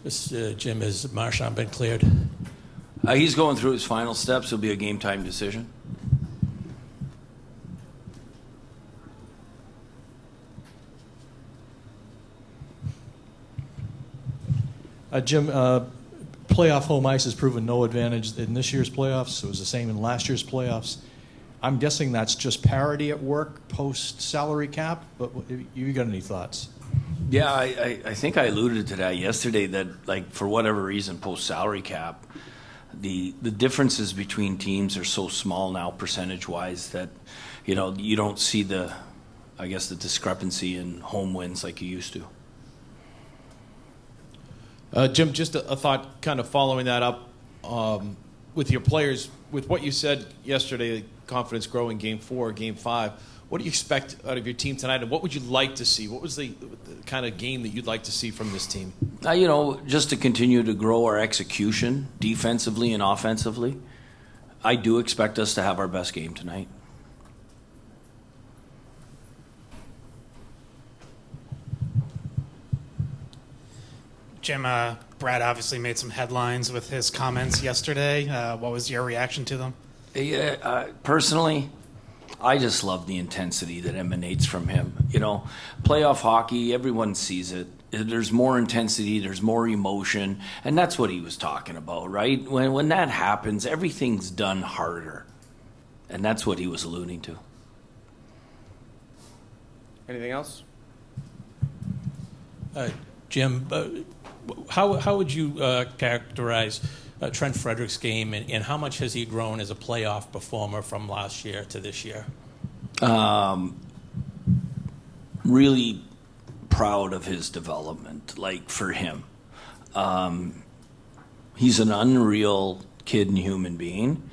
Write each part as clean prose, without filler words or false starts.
Jim, has Marchand been cleared? He's going through his final steps. It'll be a game-time decision. Jim, playoff home ice has proven no advantage in this year's playoffs. It was the same in last year's playoffs. I'm guessing that's just parity at work post-salary cap, but you got any thoughts? Yeah, I think I alluded to that yesterday, that, like, for whatever reason, post-salary cap, the differences between teams are so small now percentage-wise that, you don't see the discrepancy in home wins like you used to. Jim, just a thought kind of following that up with your players, with what you said yesterday, confidence growing Game 4, Game 5. What do you expect out of your team tonight, and what would you like to see? What was the kind of game that you'd like to see from this team? Just to continue to grow our execution defensively and offensively. I do expect us to have our best game tonight. Jim, Brad obviously made some headlines with his comments yesterday. What was your reaction to them? Personally, I just love the intensity that emanates from him. Playoff hockey, everyone sees it. There's more intensity, there's more emotion, and that's what he was talking about, right? When that happens, everything's done harder, and that's what he was alluding to. Anything else? Jim, how would you characterize Trent Frederic's game, and how much has he grown as a playoff performer from last year to this year? Really proud of his development, for him. He's an unreal kid and human being,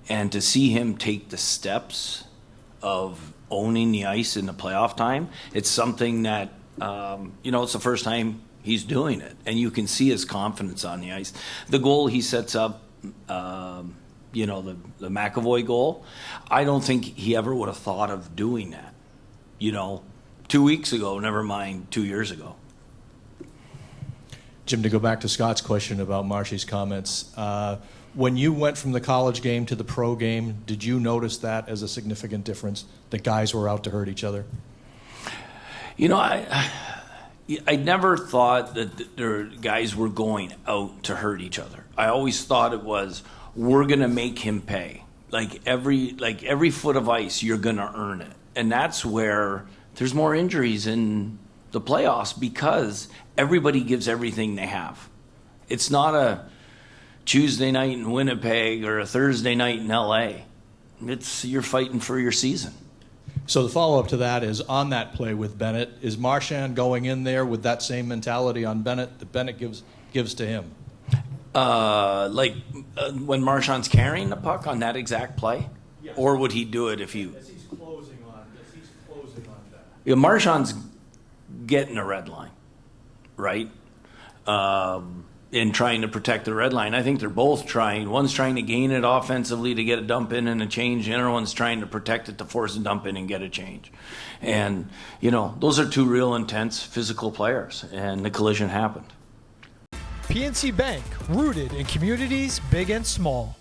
and to see him take the steps of owning the ice in the playoff time, it's something that, it's the first time he's doing it, and you can see his confidence on the ice. The goal he sets up, the McAvoy goal, I don't think he ever would have thought of doing that, 2 weeks ago, never mind 2 years ago. Jim, to go back to Scott's question about Marshy's comments, when you went from the college game to the pro game, did you notice that as a significant difference, that guys were out to hurt each other? I never thought that guys were going out to hurt each other. I always thought it was, we're going to make him pay. Every foot of ice, you're going to earn it. And that's where there's more injuries in the playoffs, because everybody gives everything they have. It's not a Tuesday night in Winnipeg or a Thursday night in LA. You're fighting for your season. So the follow-up to that is, on that play with Bennett, is Marchand going in there with that same mentality on Bennett that Bennett gives to him? When Marchand's carrying the puck on that exact play? Yes. Or would he do it if he... As he's closing on that. Yeah, Marchand's getting a red line, right? In trying to protect the red line. I think they're both trying. One's trying to gain it offensively to get a dump in and a change. The other one's trying to protect it to force a dump in and get a change. And, those are two real intense physical players, and the collision happened. PNC Bank, rooted in communities big and small.